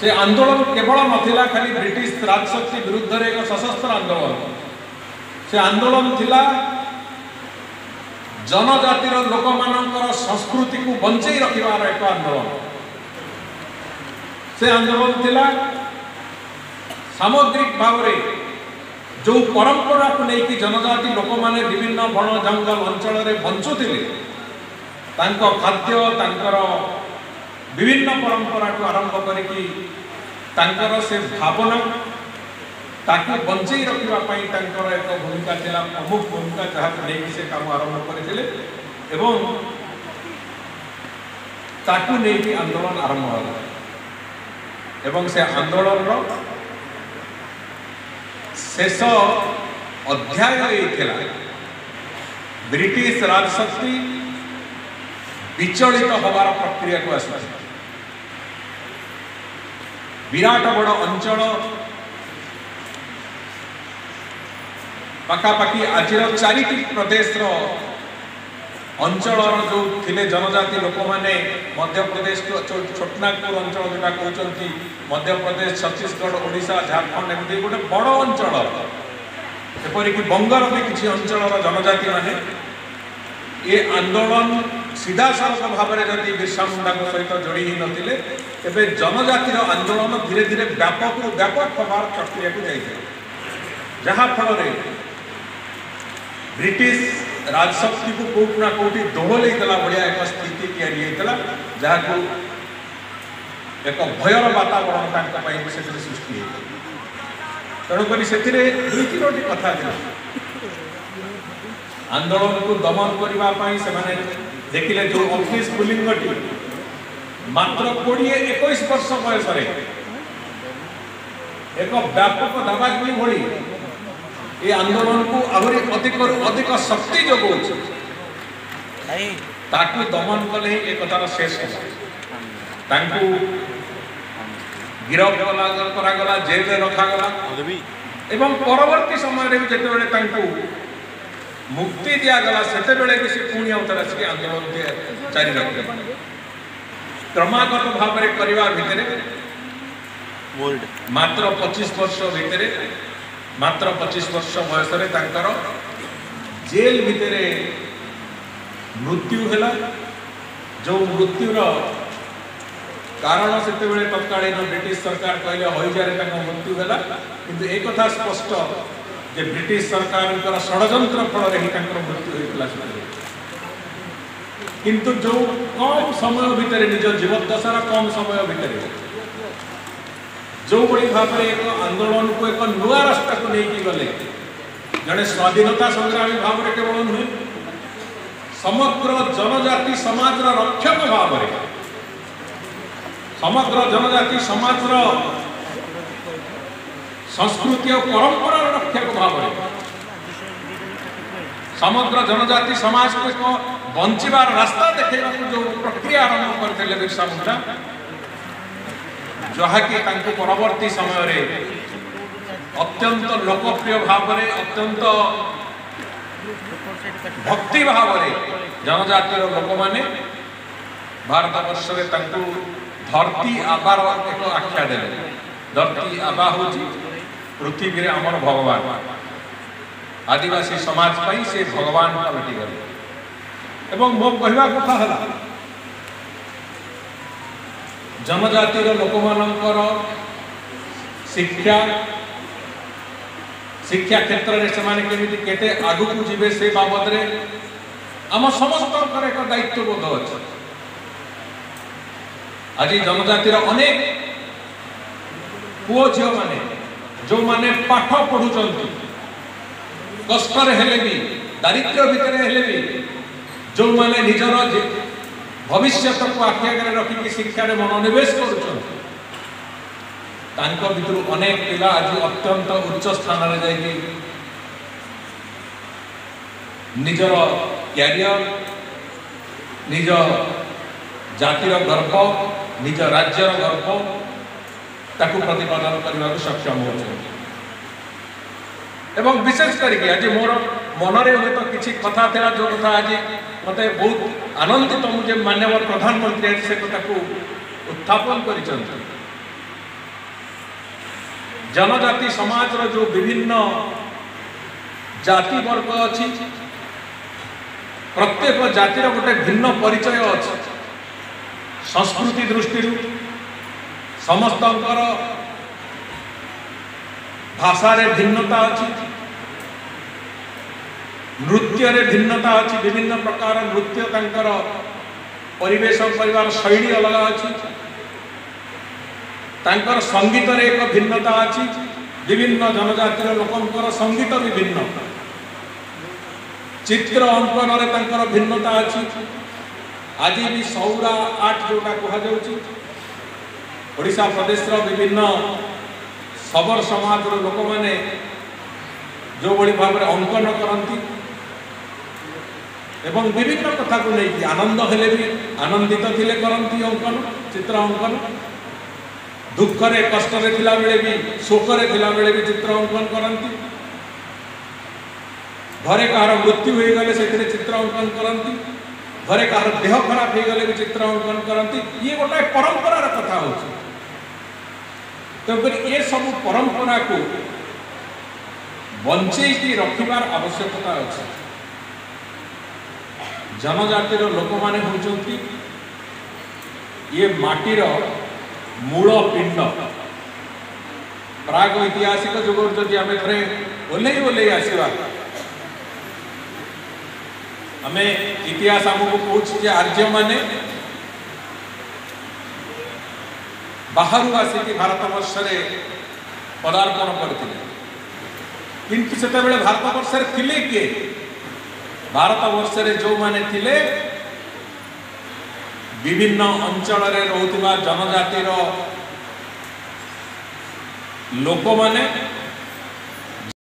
से आंदोलन केवल नथिला खाली ब्रिटिश राजशक्ति विरुद्ध रे एक सशस्त्र आंदोलन से आंदोलन थिला जनजातिर लोक मानकर संस्कृति को बंचई रखिबार एक आंदोलन से आंदोलन थिला सामग्रिक भाव रे जो परंपरा को लेकिन जनजाति लोक माने विभिन्न वन जंगल अंचल रे बंचुथिले तांको खाद्य तांकर विभिन्न परंपरा को आरंभ करिकी तांकर से भावना ताकू बंचई रखिबा पई तांकर एक भूमिका थिला प्रमुख भूमिका जहाँ लेकिन से काम आरंभ करथिले एवं ताकू लेकिन आंदोलन आरंभ होला एवं से आंदोलन रो शेष अध्याय एथिला ब्रिटिश राजशक्ति विचलित हबार प्रक्रिया को आस विराट बड़ अंचल पाखापाखि आज 4टी प्रदेश अंचल जो थिले जनजाति लोक माने मध्य प्रदेश छोटनागपुर अंचल जोटा कहते मध्य प्रदेश छत्तीसगढ़ ओडिशा झारखंड एमती गोटे बड़ अंचल एपरिक बंगर भी किसी अंचल जनजाति माने ये आंदोलन सीधा सड़क भाव में जदि बिरसा मुंडा सहित जोड़ी ही नथिले तेबे जनजातिर आंदोलन धीरे धीरे व्यापक व्यापक हबार प्रक्रिया को जाइए जहाँ फल ब्रिटिश राजशक्ति को कोट ना कोटी दोहल भाया एक स्थिति या जहाँ को एक भयर वातावरण सृष्टि तेणुक दुई तीनोटी कथा आंदोलन को दमन करने से देखिले जो अग्नि स्फुलिंगटी मात्र 20-21 वर्ष बयस एक व्यापक दावाग्नि भली ये आंदोलन को आहरी अधिक शक्ति जगौछ ताकू दमन कले एक कथार शेष तांकू गिरफ करागला जेल में रखागला एवं परवर्ती समय जिते तांकू मुक्ति दिगला से भी पुणी अवतार आसिक आंदोलन जारी रखते क्रमागत भाव में करने भितर मात्र 25 वर्ष भितर मात्र 25 वर्ष बयस जेल भितर मृत्यु है जो मृत्युर कारण से तत्कालीन ब्रिटिश सरकार कहले हईजारे मृत्यु है किंतु एक कथा स्पष्ट जे ब्रिटिश सरकार षड्यंत्र फल मृत्यु होता किंतु जो कम समय भितर निज जीवदशार कम समय भितर जो बड़ी भाव में एक आंदोलन को एक नुआ रास्ता को लेकिन गले जड़े स्वाधीनता संग्रामी भाव में केवल नुहे समग्र जनजाति समाज रक्षक भाव में समग्र जनजाति समाज संस्कृति और परंपरा रक्षक भाव में समग्र जनजाति समाज को एक बंचार रास्ता देखा जो प्रक्रिया आरंभ करते बिरसा मुंडा जहाँकि परवर्ती समय अत्यंत लोकप्रिय भाव में अत्यंत भक्ति भाव में जनजातिर लोक मैंने भारत वर्ष धरती आबार एक आख्या दे धरती आबा हूँ पृथ्वी आमर भगवान आदिवासी समाज पाई से भगवान पलटि गले एवं मो कहवा कथा है जनजातिर लोक मानकर शिक्षा शिक्षा क्षेत्र में से आगु को जीवे से बाबद रे आम समस्त एक दायित्वबोध अच्छे आज जनजातिर अनेक पुओ झील माने जो माने पाठ पढ़ुचंती कष्ट हेले भी दारिद्र्य भितर हेले भी जो माने निजर भविष्य को आखि आगे रखिकी शिक्षा रे मनोनिवेश करुचंती तांको भितर अनेक पिला आज अत्यंत उच्च स्थान रे जाई निजर कैरियर निज जातिर गर्व निज राज्यर गर्व ताकू प्रतिपादन करने को सक्षम होते एवं विशेष करके आज मोर मनरे हूँ तो किसी कथा था जो कथा आज मत बहुत आनंदित मुझे माननीय प्रधानमंत्री आज से कथा को उत्थापन कर जनजाति समाज रो जो विभिन्न जाति वर्ग अच्छी प्रत्येक जातिर गोटे भिन्न परिचय अच्छी संस्कृति दृष्टि समस्त भाषा रे भिन्नता अच्छी नृत्य रे भिन्नता अच्छी विभिन्न प्रकार नृत्य तांकर परिवेश परिवार शैली अलग अच्छी तांकर संगीत रे एक भिन्नता अच्छी विभिन्न जनजातिर लोकंकर संगीत विभिन्न चित्र अंकन रे तांकर भिन्नता अच्छी आज भी सौरा आर्ट जोटा कहा जाउची ओडिशा प्रदेश रो विभिन्न सबर समाज रो लोक माने जो बड़ी भाव में अंकन करती एवं विभिन्न कथा को नहीं आनंद हेले भी आनंदित थिले करती अंकन चित्र अंकन दुख रे कष्ट रे थिला बेले भी शोक रे थिला बेले भी चित्र अंकन करती घरे कहार मृत्यु हो गले से चित्र अंकन करती घरे कहार देह खराब हो गले भी चित्र अंकन करती ये गोटे परंपरार कथा होची तो ये सब परंपरा को बंचेकी रखिबार आवश्यकता अछि जनजातिर लोक माने होचंती ये माटीर मूल पिंड प्राग ऐतिहासिक जुग जदि आमे थरे ओले आसीबा आमे इतिहास हमको कहूँ जे आर्य माने बाहर आसिक भारत वर्ष रे पदार्पण करथिले किंतु से भारत वर्ष थिले किए भारत वर्ष रे जो माने थिले विभिन्न अंचल रे रहउथिबा जनजातिर लोक माने